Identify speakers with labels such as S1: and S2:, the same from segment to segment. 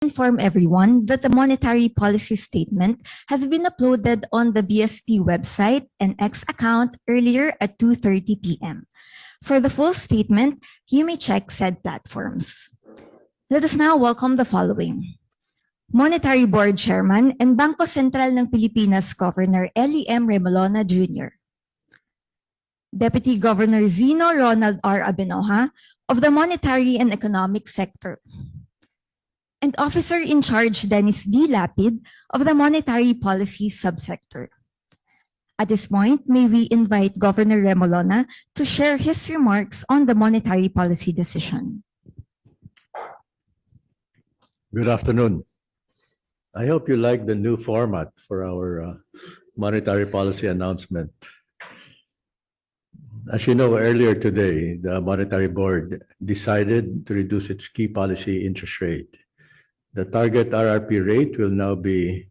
S1: Inform everyone that the monetary policy statement has been uploaded on the BSP website and X account earlier at 2:30 p.m. For the full statement, you may check said platforms. Let us now welcome the following. Monetary Board Chairman and Banko Sentral ng Pilipinas Governor Eli M. Remolona Jr. Deputy Governor Zino Ronald R. Abenoja of the Monetary and Economic Sector. And Officer in Charge Dennis D. Lapid of the Monetary Policy Subsector. At this point, may we invite Governor Remolona to share his remarks on the monetary policy decision.
S2: Good afternoon. I hope you like the new format for our monetary policy announcement. As you know, earlier today, the Monetary Board decided to reduce its key policy interest rate. The target RRP rate will now be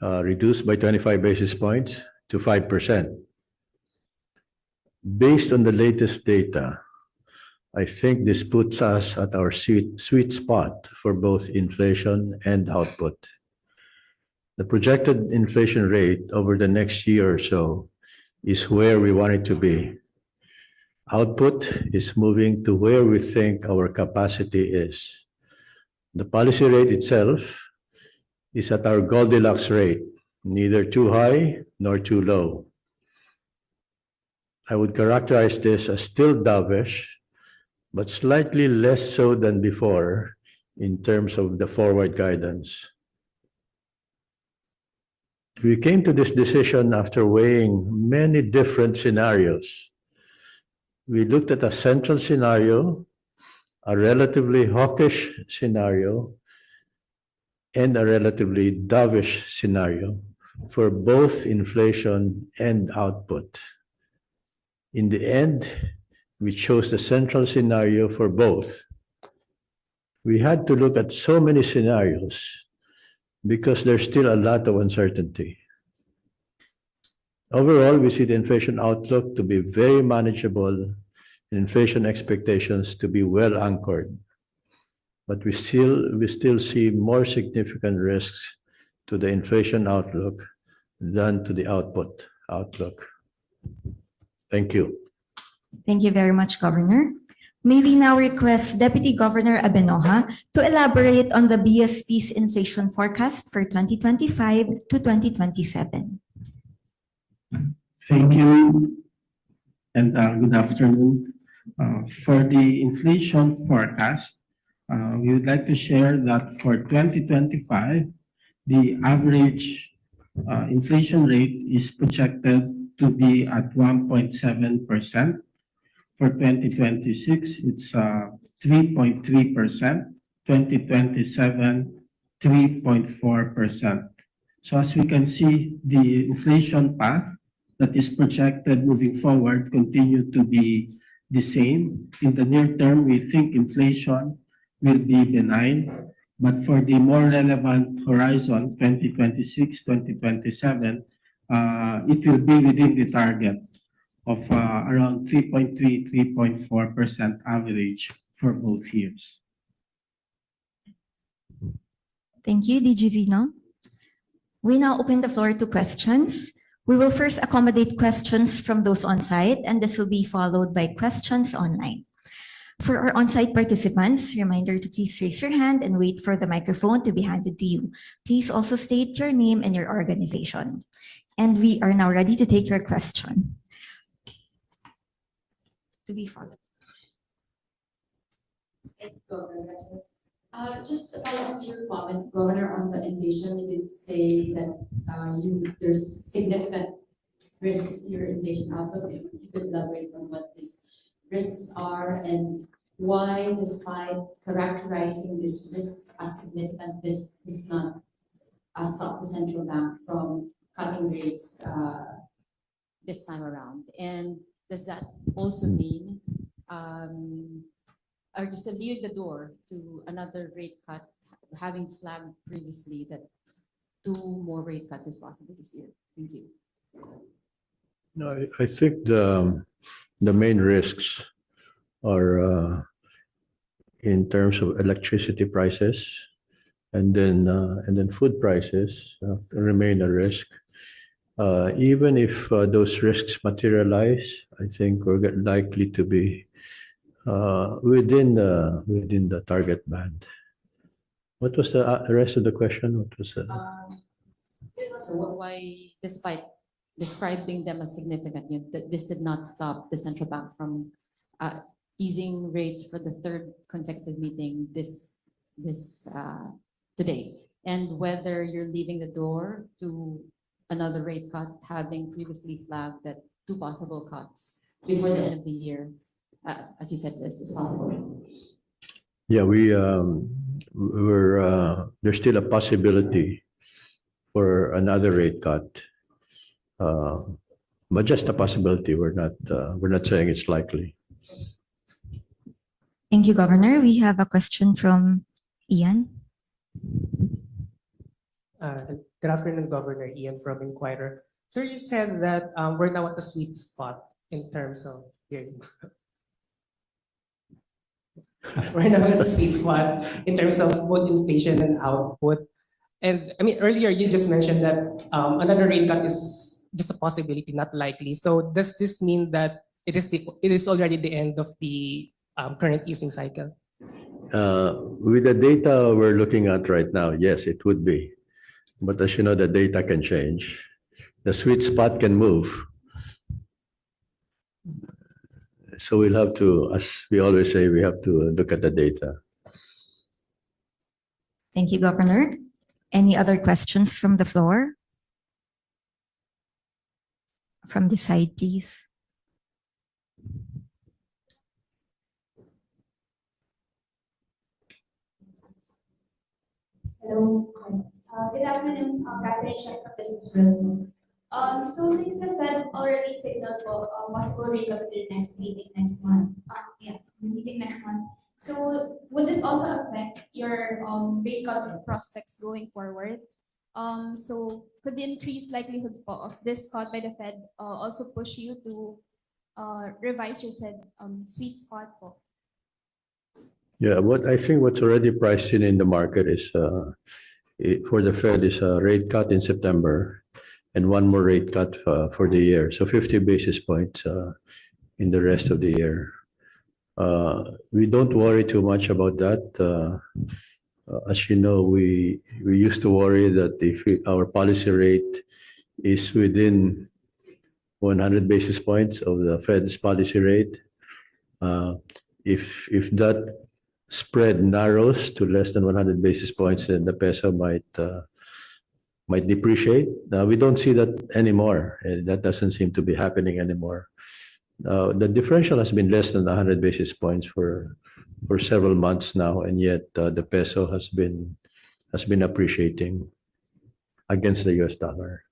S2: reduced by 25 basis points to 5%. Based on the latest data, I think this puts us at our sweet spot for both inflation and output. The projected inflation rate over the next year or so is where we want it to be. Output is moving to where we think our capacity is. The policy rate itself is at our Goldilocks rate, neither too high nor too low. I would characterize this as still dovish, but slightly less so than before in terms of the forward guidance. We came to this decision after weighing many different scenarios. We looked at a central scenario, a relatively hawkish scenario, and a relatively dovish scenario for both inflation and output. In the end, we chose the central scenario for both. We had to look at so many scenarios because there's still a lot of uncertainty. Overall, we see the inflation outlook to be very manageable and inflation expectations to be well anchored. But we still see more significant risks to the inflation outlook than to the output outlook. Thank you.
S1: Thank you very much, Governor. May we now request Deputy Governor Abenoja to elaborate on the BSP's inflation forecast for 2025 to 2027.
S3: Thank you, and good afternoon. For the inflation forecast, we would like to share that for 2025, the average inflation rate is projected to be at 1.7%. For 2026, it's 3.3%. 2027, 3.4%. So as we can see, the inflation path that is projected moving forward continue to be the same. In the near term, we think inflation will be benign, but for the more relevant horizon, 2026, 2027, it will be within the target of around 3.3, 3.4% average for both years.
S1: Thank you, DG Zino. We now open the floor to questions. We will first accommodate questions from those on site, and this will be followed by questions online. For our on-site participants, reminder to please raise your hand and wait for the microphone to be handed to you. Please also state your name and your organization. And we are now ready to take your question. To be followed.
S4: Just to follow up to your comment, Governor, on the inflation, you did say that there's significant risks in your inflation outlook. If you could elaborate on what these risks are and why, despite characterizing these risks as significant, this is not stopped the central bank from cutting rates this time around. And does that also mean, or just leaving the door to another rate cut, having flagged previously that 2 more rate cuts is possible this year? Thank you.
S2: No, I think the main risks are in terms of electricity prices and then food prices remain a risk. Even if those risks materialize, I think we're likely to be within the target band. What was the rest of the question? What was
S4: why, despite describing them as significant, this did not stop the central bank from easing rates for the third consecutive meeting this today, and whether you're leaving the door to another rate cut, having previously flagged that 2 possible cuts before the end of the year, as you said, this is possible.
S2: Yeah, there's still a possibility for another rate cut, but just a possibility. We're not saying it's likely.
S1: Thank you, Governor. We have a question from Ian.
S5: Good afternoon, Governor. Ian from Inquirer. Sir, you said that we're now at a sweet spot in terms of we're now at a sweet spot in terms of both inflation and output. And I mean, earlier you just mentioned that another rate cut is just a possibility, not likely. So does this mean that it is already the end of the current easing cycle?
S2: With the data we're looking at right now, yes, it would be. But as you know, the data can change. The sweet spot can move. So we'll have to, as we always say, we have to look at the data.
S1: Thank you, Governor. Any other questions from the floor? From the side, please.
S6: Hello. Good afternoon, Catherine Check from Business World. So since the Fed already signaled po possible rate cut to the next meeting next month, the meeting next month. So would this also affect your rate cut prospects going forward? So could the increased likelihood po of this cut by the Fed also push you to revise your said sweet spot po?
S2: Yeah, I think what's already priced in the market is for the Fed is a rate cut in September and one more rate cut for the year. So 50 basis points in the rest of the year. We don't worry too much about that. As you know, we used to worry that if our policy rate is within 100 basis points of the Fed's policy rate, if that spread narrows to less than 100 basis points, then the peso might depreciate. We don't see that anymore. That doesn't seem to be happening anymore. The differential has been less than 100 basis points for several months now, and yet the peso has been appreciating against the US dollar.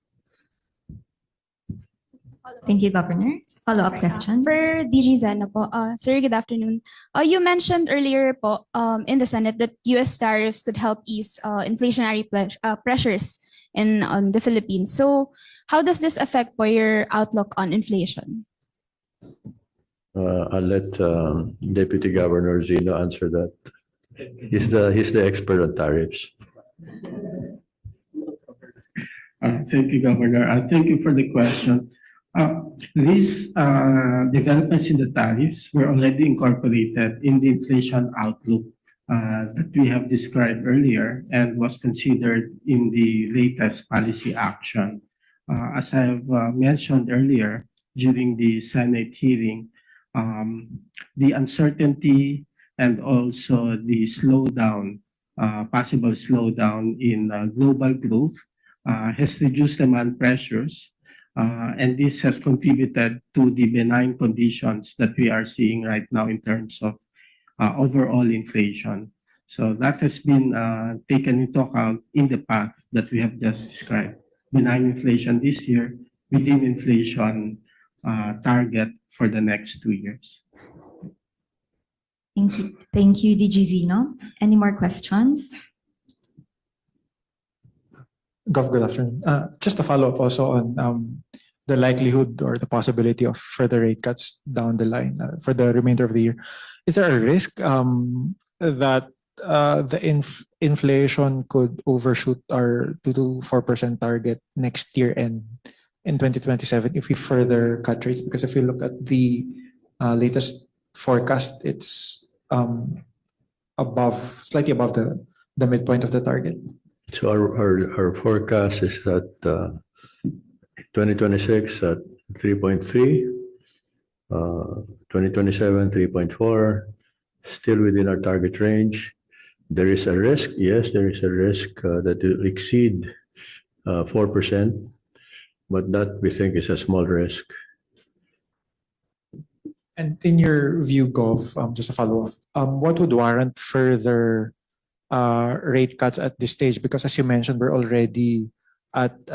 S1: Thank you, Governor. Follow-up question.
S7: For DG Zena po, sir, good afternoon. You mentioned earlier po in the Senate that US tariffs could help ease inflationary pressures in the Philippines. So how does this affect po your outlook on inflation?
S2: I'll let Deputy Governor Zeno answer that. He's the expert on tariffs.
S3: Thank you, Governor. Thank you for the question. These developments in the tariffs were already incorporated in the inflation outlook that we have described earlier and was considered in the latest policy action. As I have mentioned earlier during the Senate hearing, the uncertainty and also the slowdown, possible slowdown in global growth has reduced demand pressures. And this has contributed to the benign conditions that we are seeing right now in terms of overall inflation. So that has been taken into account in the path that we have just described. Benign inflation this year, within inflation target for the next 2 years.
S1: Thank you. Thank you, DG Zeno. Any more questions?
S8: Gov, good afternoon. Just to follow up also on the likelihood or the possibility of further rate cuts down the line for the remainder of the year. Is there a risk that the inflation could overshoot our 2 to 4% target next year and in 2027 if we further cut rates? Because if you look at the latest forecast, it's slightly above the midpoint of the target.
S2: So our forecast is at 2026 at 3.3, 2027 3.4, still within our target range. There is a risk, yes, there is a risk that it will exceed 4%, but that we think is a small risk.
S8: And in your view, Gov, just a follow-up, what would warrant further rate cuts at this stage? Because as you mentioned, we're already at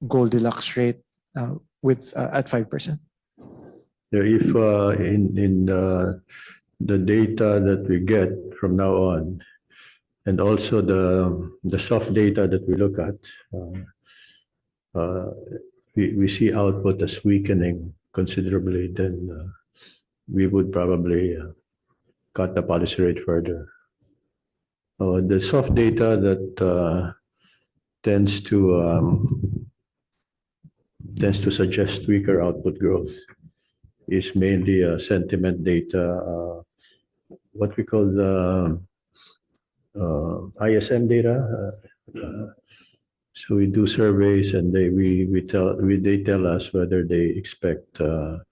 S8: Goldilocks rate at 5%.
S2: Yeah, if in the data that we get from now on, and also the soft data that we look at, we see output as weakening considerably, then we would probably cut the policy rate further. The soft data that tends to suggest weaker output growth is mainly sentiment data, what we call the ISM data. So we do surveys, and they tell us whether they expect to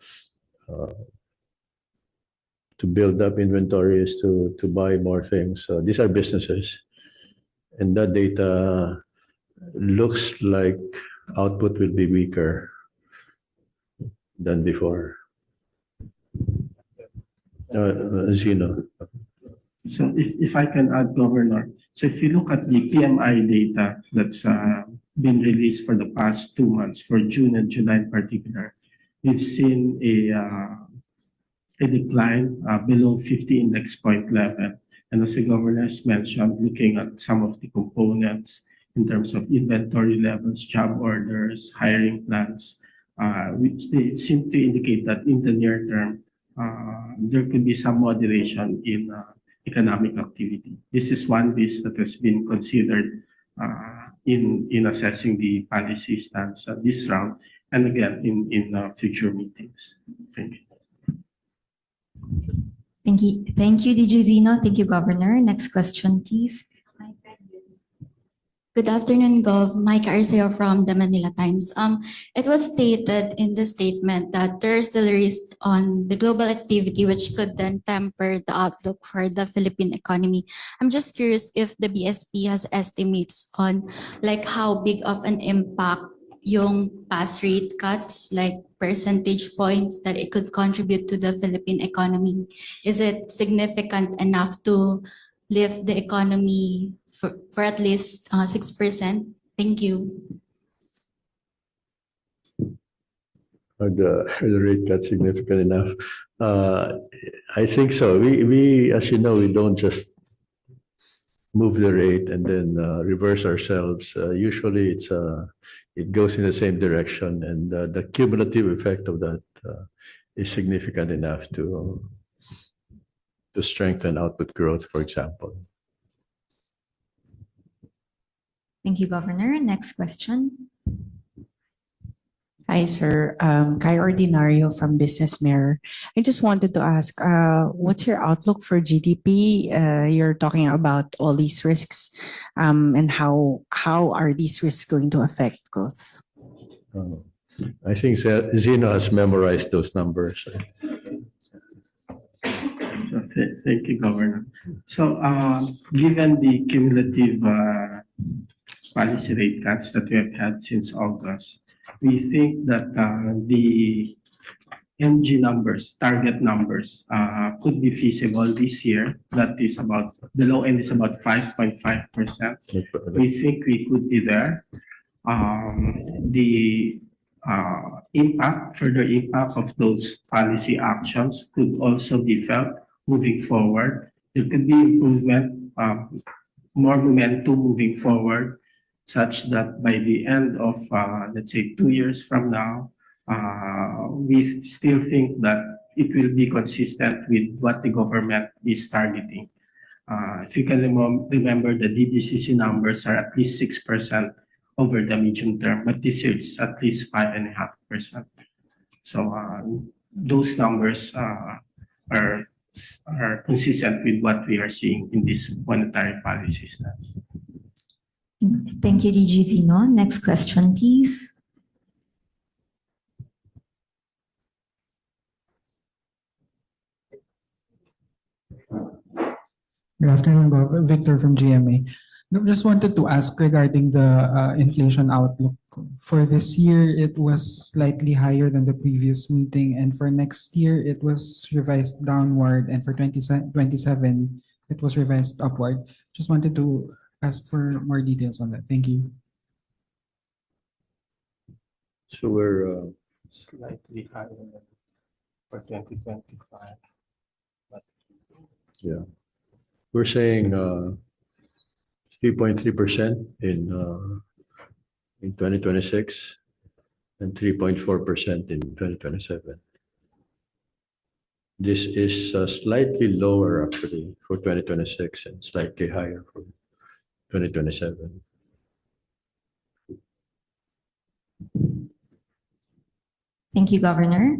S2: build up inventories, to buy more things. So these are businesses, and that data looks like output will be weaker than before. Zeno.
S3: So if I can add, Governor, so if you look at the PMI data that's been released for the past 2 months, for June and July in particular, we've seen a decline below 50 index point level. And as the Governor has mentioned, looking at some of the components in terms of inventory levels, job orders, hiring plans, which they seem to indicate that in the near term, there could be some moderation in economic activity. This is one piece that has been considered in assessing the policy stance at this round, and again in future meetings. Thank you.
S1: Thank you, DJ Zeno. Thank you, Governor. Next question, please.
S9: Good afternoon, Gov. Mike Arceo from the Manila Times. It was stated in the statement that there is still risk on the global activity, which could then temper the outlook for the Philippine economy. I'm just curious if the BSP has estimates on like how big of an impact yung past rate cuts, like percentage points that it could contribute to the Philippine economy. Is it significant enough to lift the economy for at least 6%? Thank you.
S2: Are the rate cuts significant enough? I think so. We, as you know, we don't just move the rate and then reverse ourselves. Usually, it goes in the same direction, and the cumulative effect of that is significant enough to strengthen output growth, for example.
S1: Thank you, Governor. Next question.
S10: Hi, sir. Kai Ordinario from Business Mirror. I just wanted to ask, what's your outlook for GDP? You're talking about all these risks, and how are these risks going to affect growth?
S2: I think Zeno has memorized those numbers.
S3: Thank you, Governor. So given the cumulative policy rate cuts that we have had since August, we think that the MG numbers, target numbers, could be feasible this year. That is about, the low end is about 5.5%. We think we could be there. The further impact of those policy actions could also be felt moving forward. There could be improvement, more momentum moving forward, such that by the end of, let's say, 2 years from now, we still think that it will be consistent with what the government is targeting. If you can remember, the DBCC numbers are at least 6% over the medium term, but this year it's at least 5.5%. So those numbers are consistent with what we are seeing in this monetary policy stance.
S1: Thank you, DG Zino. Next question, please.
S11: Good afternoon, Bob. Victor from GMA. Just wanted to ask regarding the inflation outlook. For this year, it was slightly higher than the previous meeting, and for next year, it was revised downward, and for 2027, it was revised upward. Just wanted to ask for more details on that. Thank you.
S2: So we're
S3: Slightly higher than for 2025.
S2: yeah, we're saying 3.3% in 2026 and 3.4% in 2027. This is slightly lower actually for 2026 and slightly higher for 2027.
S1: Thank you, Governor.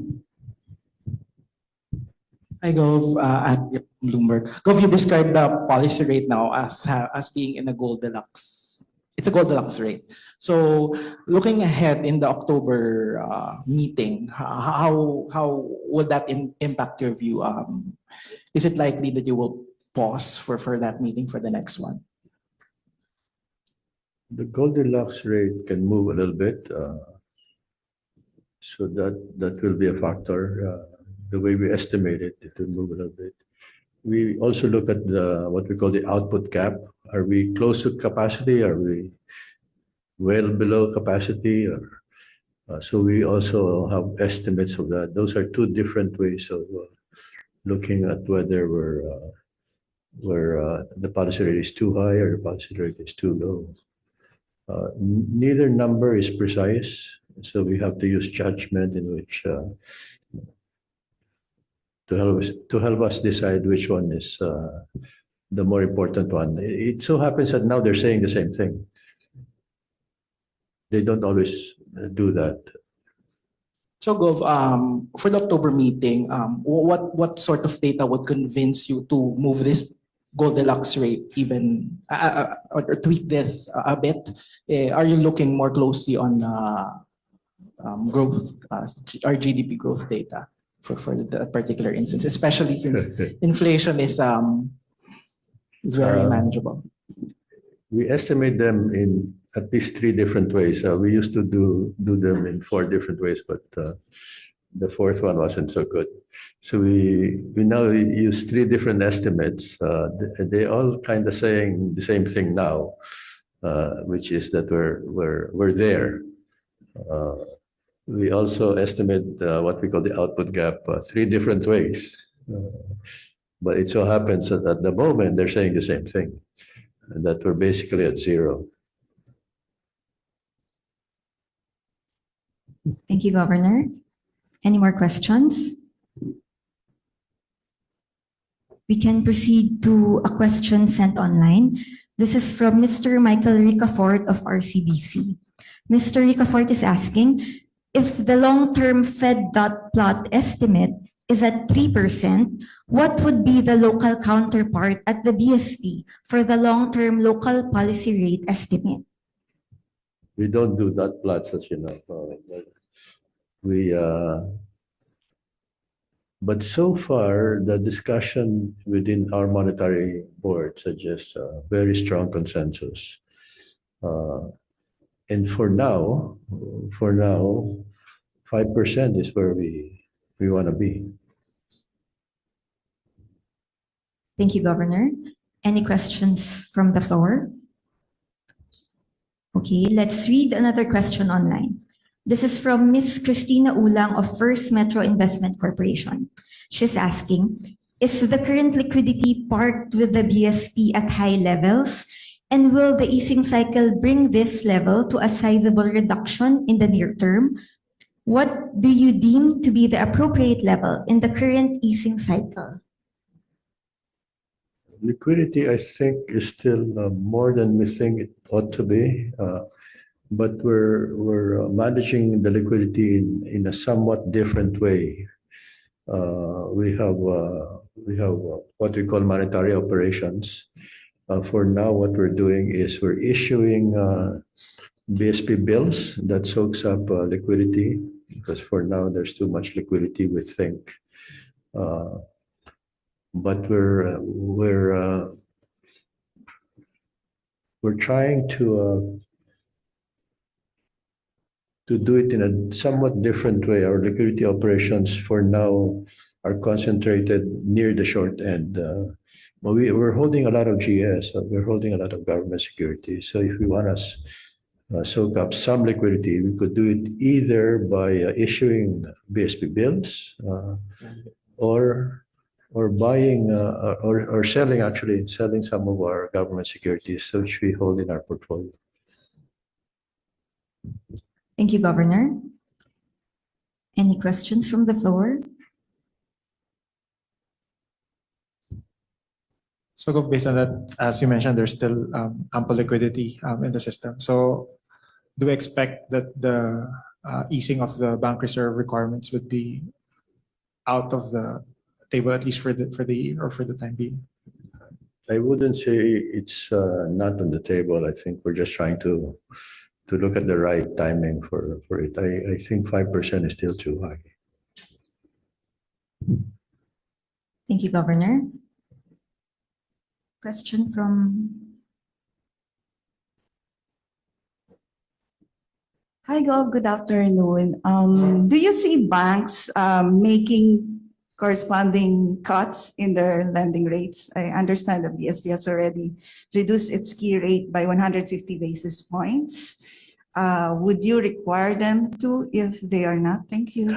S12: Hi, Gov, at Bloomberg. Gov, you described the policy rate now as being in a Goldilocks. It's a Goldilocks rate. So, looking ahead in the October meeting, how would that impact your view? Is it likely that you will pause for that meeting for the next one?
S2: The Goldilocks rate can move a little bit, so that will be a factor. The way we estimate it, it will move a little bit. We also look at what we call the output gap. Are we close to capacity? Are we well below capacity? So we also have estimates of that. Those are two different ways of looking at whether the policy rate is too high or the policy rate is too low. Neither number is precise, so we have to use judgment in which to help us decide which one is the more important one. It so happens that now they're saying the same thing. They don't always do that.
S12: So, Gov, for the October meeting, what sort of data would convince you to move this Goldilocks rate even or tweak this a bit? Are you looking more closely on growth, our GDP growth data for the particular instance, especially since inflation is very manageable?
S2: We estimate them in at least 3 different ways. We used to do them in 4 different ways, but the 4th one wasn't so good. So we now use 3 different estimates. They all kind of saying the same thing now, which is that we're there. We also estimate what we call the output gap 3 different ways. But it so happens that at the moment they're saying the same thing, and that we're basically at 0.
S1: Thank you, Governor. Any more questions? We can proceed to a question sent online. This is from Mr. Michael Ricafort of RCBC. Mr. Ricafort is asking, if the long-term Fed dot plot estimate is at 3%, what would be the local counterpart at the BSP for the long-term local policy rate estimate?
S2: We don't do dot plots, as you know. But so far, the discussion within our monetary board suggests a very strong consensus. And for now, 5% is where we want to be.
S1: Thank you, Governor. Any questions from the floor? Okay, let's read another question online. This is from Ms. Christina Ulang of First Metro Investment Corporation. She's asking, is the current liquidity parked with the BSP at high levels? And will the easing cycle bring this level to a sizable reduction in the near term? What do you deem to be the appropriate level in the current easing cycle?
S2: Liquidity, I think, is still more than we think it ought to be. But we're managing the liquidity in a somewhat different way. We have what we call monetary operations. For now, what we're doing is we're issuing BSP bills that soaks up liquidity, because for now there's too much liquidity, we think. But we're trying to do it in a somewhat different way. Our liquidity operations for now are concentrated near the short end. But we're holding a lot of GS, we're holding a lot of government securities. So if we want to soak up some liquidity, we could do it either by issuing BSP bills or buying or selling, actually selling some of our government securities, which we hold in our portfolio.
S1: Thank you, Governor. Any questions from the floor?
S8: So based on that, as you mentioned, there's still ample liquidity in the system. So do we expect that the easing of the bank reserve requirements would be out of the table, at least for the year or for the time being?
S2: I wouldn't say it's not on the table. I think we're just trying to look at the right timing for it. I think 5% is still too high.
S1: Thank you, Governor. Question from...
S13: Hi, Gov. Good afternoon. Do you see banks making corresponding cuts in their lending rates? I understand that BSP has already reduced its key rate by 150 basis points. Would you require them to if they are not? Thank you.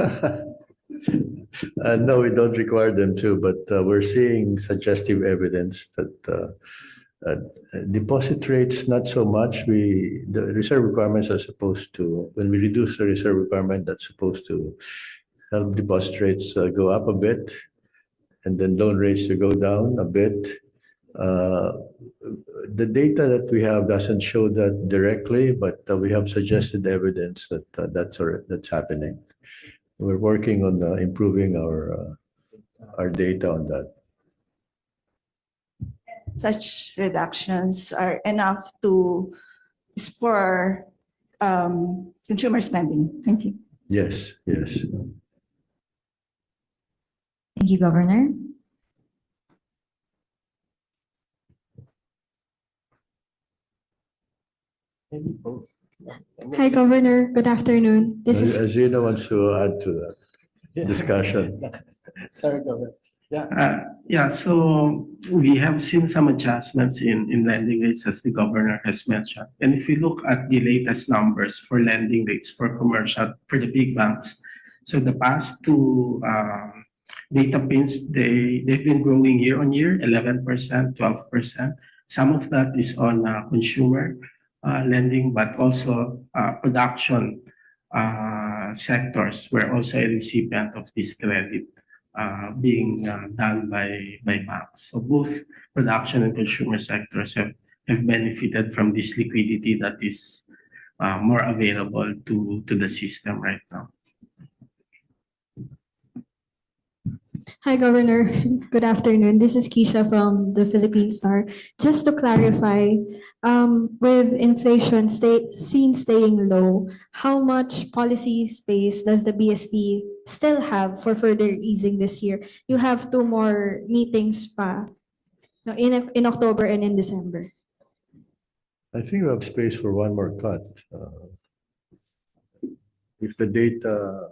S2: No, we don't require them to, but we're seeing suggestive evidence that deposit rates, not so much. The reserve requirements are supposed to, when we reduce the reserve requirement, that's supposed to help deposit rates go up a bit, and then loan rates to go down a bit. The data that we have doesn't show that directly, but we have suggested evidence that that's happening. We're working on improving our data on that.
S13: Such reductions are enough to spur consumer spending. Thank you.
S2: Yes, yes.
S1: Thank you, Governor.
S14: Hi, Governor. Good afternoon. This is
S2: Azina wants to add to the discussion.
S3: Sorry, Governor. So we have seen some adjustments in lending rates, as the governor has mentioned. And if we look at the latest numbers for lending rates for commercial, for the big banks, so the past two data points, they've been growing year on year, 11%, 12%. Some of that is on consumer lending, but also production sectors were also a recipient of this credit being done by banks. So both production and consumer sectors have benefited from this liquidity that is more available to the system right now.
S14: Hi, Governor. Good afternoon. This is Keisha from the Philippine Star. Just to clarify, with inflation staying low, how much policy space does the BSP still have for further easing this year? You have 2 more meetings pa, no, in October and in December.
S2: I think we have space for one more cut. If the data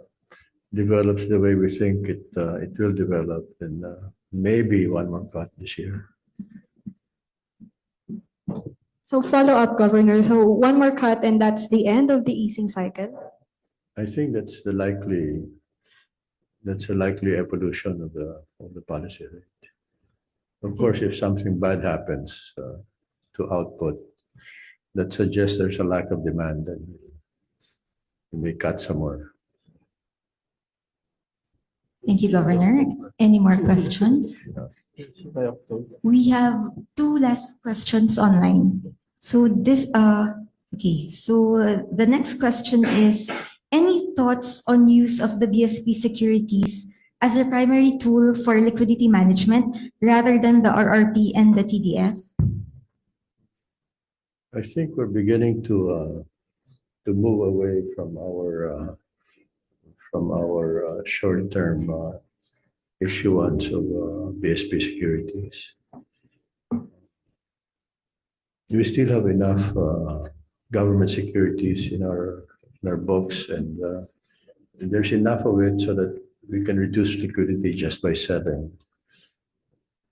S2: develops the way we think it will develop, then maybe one more cut this year.
S14: So follow up, Governor. So 1 more cut and that's the end of the easing cycle?
S2: I think that's a likely evolution of the policy rate. Of course, if something bad happens to output that suggests there's a lack of demand, then we may cut some more.
S1: Thank you, Governor. Any more questions? We have two last questions online. So the next question is, any thoughts on use of the BSP securities as a primary tool for liquidity management rather than the RRP and the TDF?
S2: I think we're beginning to move away from our short-term issuance of BSP securities. We still have enough government securities in our books, and there's enough of it so that we can reduce liquidity just by selling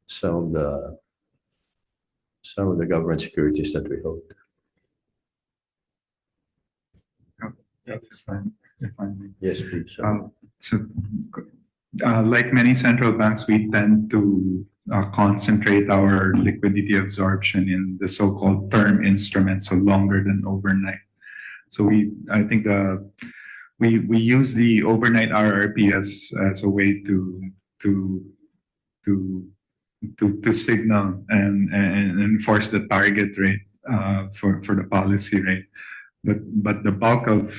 S2: some of the government securities that we hold.
S15: That's fine. If I may.
S2: Yes, please.
S15: Like many central banks, we tend to concentrate our liquidity absorption in the so-called term instruments, so longer than overnight. So I think we use the overnight RRP as a way to signal and enforce the target rate for the policy rate. But the bulk of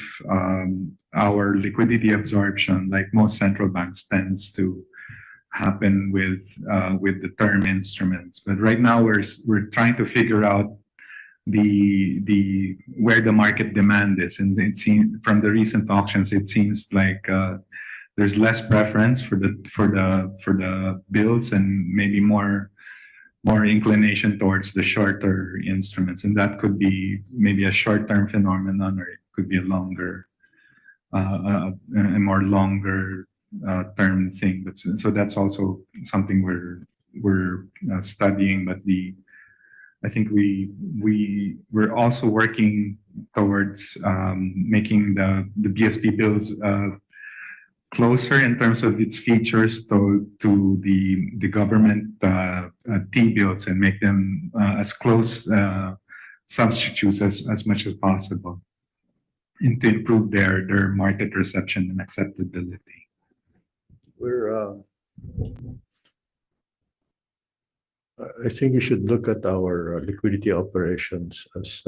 S15: our liquidity absorption, like most central banks, tends to happen with the term instruments. But right now we're trying to figure out where the market demand is, and it seems from the recent auctions, it seems like there's less preference for the bills and maybe more inclination towards the shorter instruments, and that could be maybe a short-term phenomenon, or it could be a more longer term thing. But so that's also something we're studying. But I think we're also working towards making the BSP bills closer in terms of its features to the government T-bills, and make them as close substitutes as much as possible, and to improve their market reception and acceptability.
S2: I think you should look at our liquidity operations as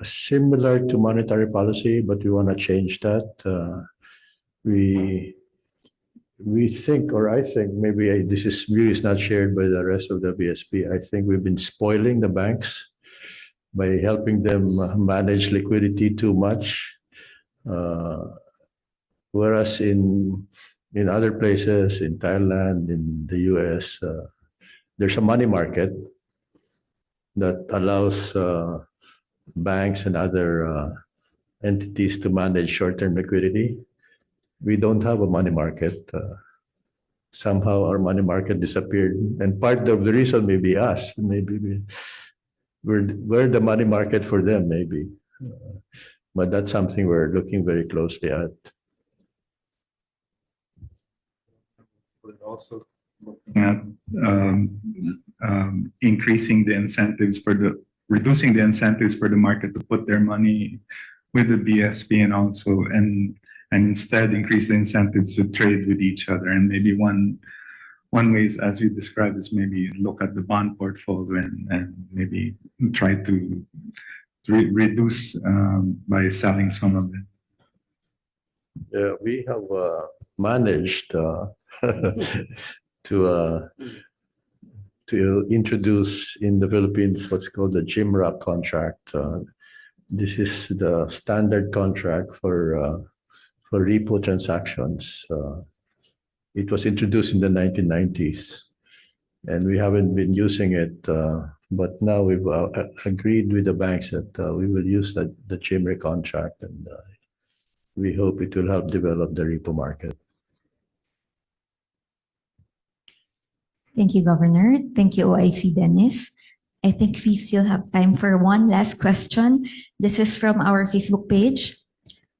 S2: similar to monetary policy, but we want to change that. We think, or I think, maybe this view is not shared by the rest of the BSP. I think we've been spoiling the banks by helping them manage liquidity too much, whereas in other places, in Thailand, in the US, there's a money market that allows banks and other entities to manage short-term liquidity. We don't have a money market. Somehow our money market disappeared, and part of the reason may be us. Maybe we're the money market for them, maybe. But that's something we're looking very closely at.
S15: We're also looking at reducing the incentives for the market to put their money with the BSP, and instead increase the incentives to trade with each other. And maybe one way is, as you described, is maybe look at the bond portfolio and maybe try to reduce by selling some of it.
S2: Yeah, we have managed to introduce in the Philippines what's called the GMRAP contract. This is the standard contract for repo transactions. It was introduced in the 1990s, and we haven't been using it. But now we've agreed with the banks that we will use the GMRAP contract, and we hope it will help develop the repo market.
S1: Thank you, Governor. Thank you, OIC Dennis. I think we still have time for one last question. This is from our Facebook page.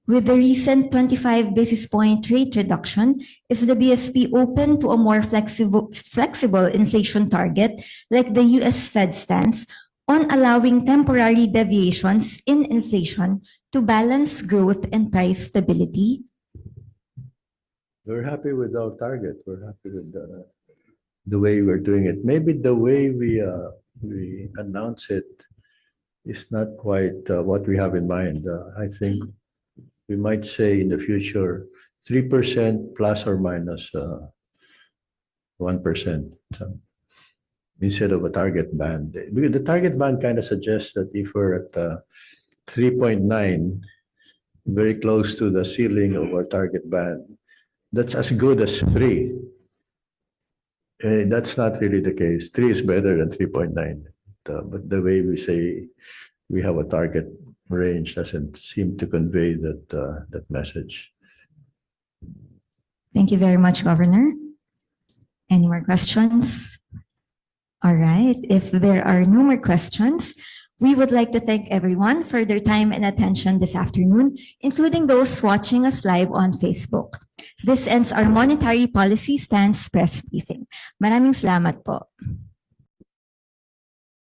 S1: With the recent 25 basis point rate reduction, is the BSP open to a more flexible inflation target like the US Fed stance on allowing temporary deviations in inflation to balance growth and price stability?
S2: We're happy with our target. We're happy with the way we're doing it. Maybe the way we announce it is not quite what we have in mind. I think we might say in the future 3% plus or minus 1%. So instead of a target band, because the target band kind of suggests that if we're at 3.9, very close to the ceiling of our target band, that's as good as 3. That's not really the case. 3 is better than 3.9. But the way we say we have a target range doesn't seem to convey that message.
S1: Thank you very much, Governor. Any more questions? All right. If there are no more questions, we would like to thank everyone for their time and attention this afternoon, including those watching us live on Facebook. This ends our Monetary Policy Stance press briefing. Maraming salamat po.